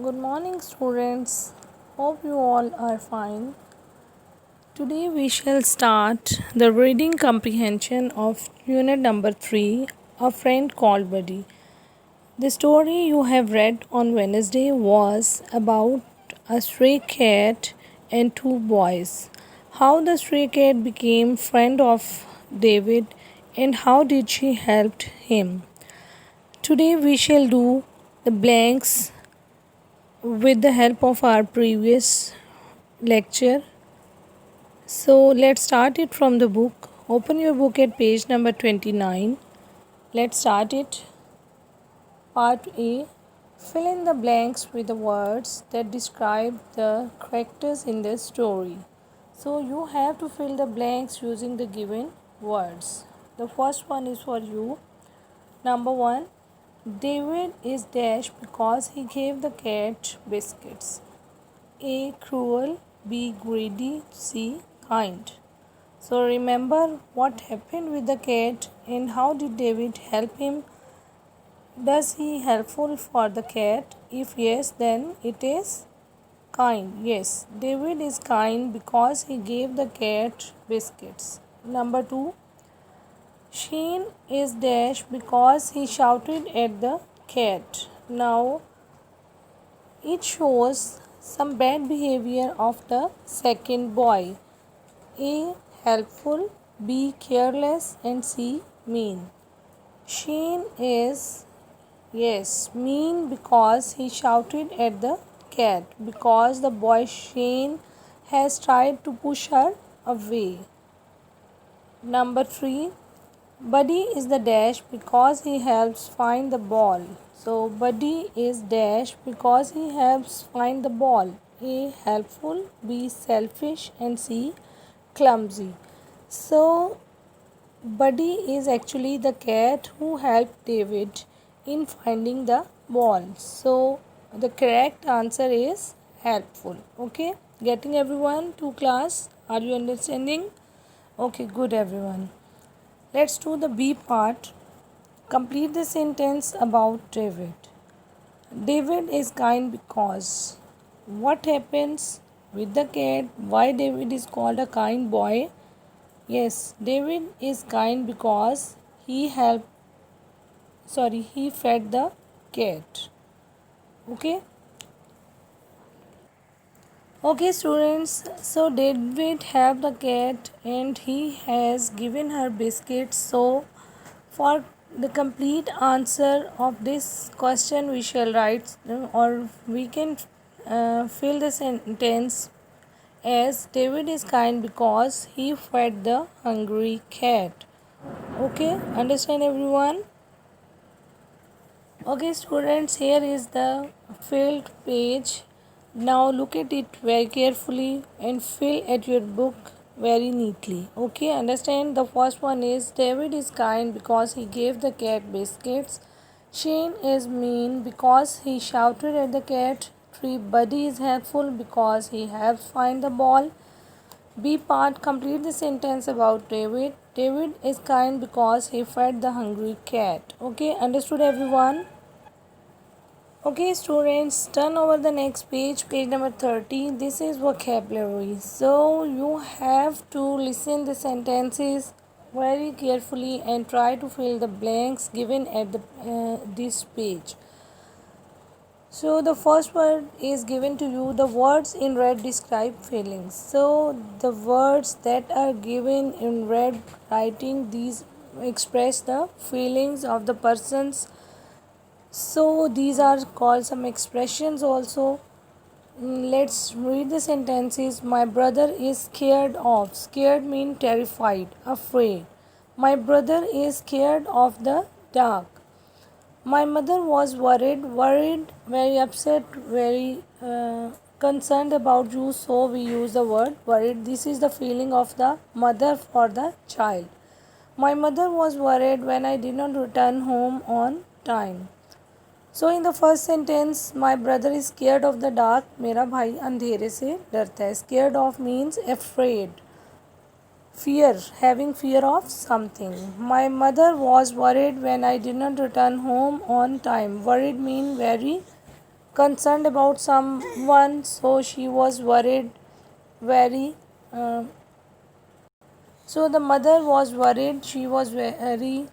Good morning, students. Hope you all are fine. Today we shall start the reading comprehension of unit number 3, A Friend Called Buddy. The story you have read on Wednesday was about a stray cat and two boys. How the stray cat became friend of David and how did she help him. Today we shall do the blanks with the help of our previous lecture. So let's start it from the book. Open your book at page number 29. Let's start it. Part A. Fill in the blanks with the words that describe the characters in the story. So you have to fill the blanks using the given words. The first one is for you. Number 1. David is dash because he gave the cat biscuits. A. Cruel. B. Greedy. C. Kind. So remember what happened with the cat and how did David help him? Does he helpful for the cat? If yes, then it is kind. Yes, David is kind because he gave the cat biscuits. Number 2. Shane is dash because he shouted at the cat. Now it shows some bad behavior of the second boy. A. Helpful. B. Careless. And C. Mean. Shane is, yes, mean because he shouted at the cat because the boy Shane has tried to push her away. Number 3. Buddy is the dash because he helps find the ball. So Buddy is dash because he helps find the ball. A. Helpful. B. Selfish. And C. Clumsy. So Buddy is actually the cat who helped David in finding the ball. So the correct answer is helpful. Okay, getting everyone to class? Are you understanding? Okay, good everyone. Let's do the B part. Complete the sentence about David. David is kind because what happens with the cat? Why David is called a kind boy? Yes, David is kind because he fed the cat. Okay? Okay, students. So David have the cat and he has given her biscuits. So for the complete answer of this question we shall write or we can fill the sentence as David is kind because he fed the hungry cat. Okay, understand everyone? Okay, students, here is the filled page. Now look at it very carefully and fill at your book very neatly. Okay, understand? The first one is David is kind because he gave the cat biscuits. Shane is mean because he shouted at the cat. 3. Buddy is helpful because he helps find the ball. B part, complete the sentence about David. David is kind because he fed the hungry cat. Okay, understood everyone? Okay, students, turn over the next page, page number 30. This is vocabulary. So you have to listen the sentences very carefully and try to fill the blanks given at this page. So the first word is given to you. The words in red describe feelings. So the words that are given in red writing, these express the feelings of the persons. So these are called some expressions also. Let's read the sentences. My brother is scared of. Scared means terrified, afraid. My brother is scared of the dark. My mother was worried, very upset, very concerned about you. So we use the word worried. This is the feeling of the mother for the child. My mother was worried when I did not return home on time. So in the first sentence, my brother is scared of the dark. मेरा भाई अंधेरे से डरता है. Scared of means afraid. Fear, having fear of something. My mother was worried when I did not return home on time. Worried mean very concerned about someone, so she was worried very. Uh, so the mother was worried. She was very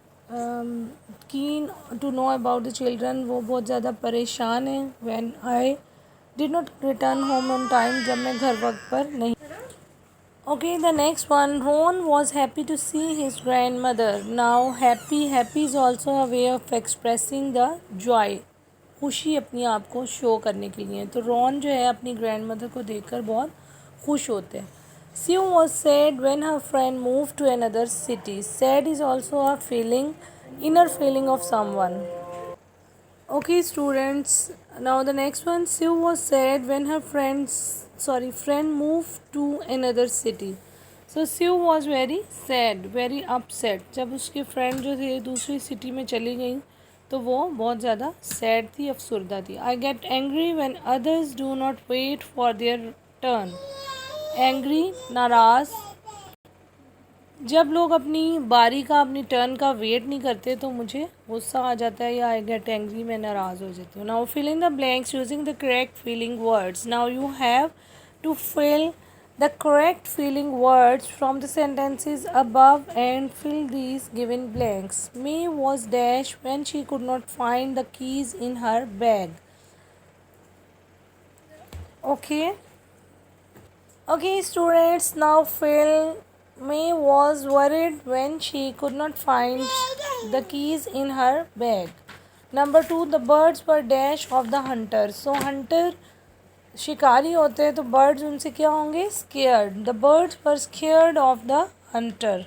keen to know about the children. वो बहुत ज़्यादा परेशान है. When I did not return home on time, जब मैं घर वक्त पर नहीं. Okay, the next one. Ron was happy to see his grandmother. Now, happy is also a way of expressing the joy. खुशी अपनी आप को शो करने के लिए. तो रॉन जो है अपनी ग्रैंड मदर को देखकर बहुत खुश होते हैं. Sue was sad when her friend moved to another city. Sad is also a feeling, inner feeling of someone. Okay, students. Now the next one. Sue was sad when her friend moved to another city. So Sue was very sad, very upset. जब उसके friend जो थे दूसरी city में चली गई तो वो बहुत ज़्यादा सैड थी, अफसुर्दा थी. I get angry when others do not wait for their turn. Angry, नाराज़. जब लोग अपनी बारी का, अपनी टर्न का वेट नहीं करते तो मुझे गुस्सा आ जाता है या आई गेट एंग्री, मैं नाराज़ हो जाती हूँ. Now fill in the blanks using the correct feeling words. Now you have to fill the correct feeling words from the sentences above and fill these given blanks. May was dash when she could not find the keys in her bag. Okay. Okay, students, now fill. May was worried when she could not find the keys in her bag. Number 2, the birds were dash of the hunter. So hunter शिकारी होते हैं तो birds उनसे क्या होंगे? Scared. The birds were scared of the hunter.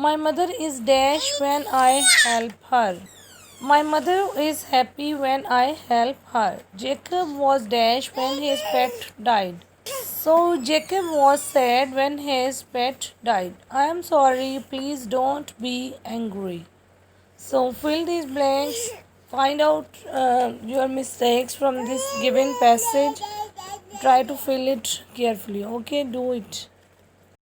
My mother is dash when I help her. My mother is happy when I help her. Jacob was dash when his pet died. So Jacob was sad when his pet died. I am sorry, please don't be angry. So fill these blanks, find out your mistakes from this given passage. Try to fill it carefully. Okay, do it.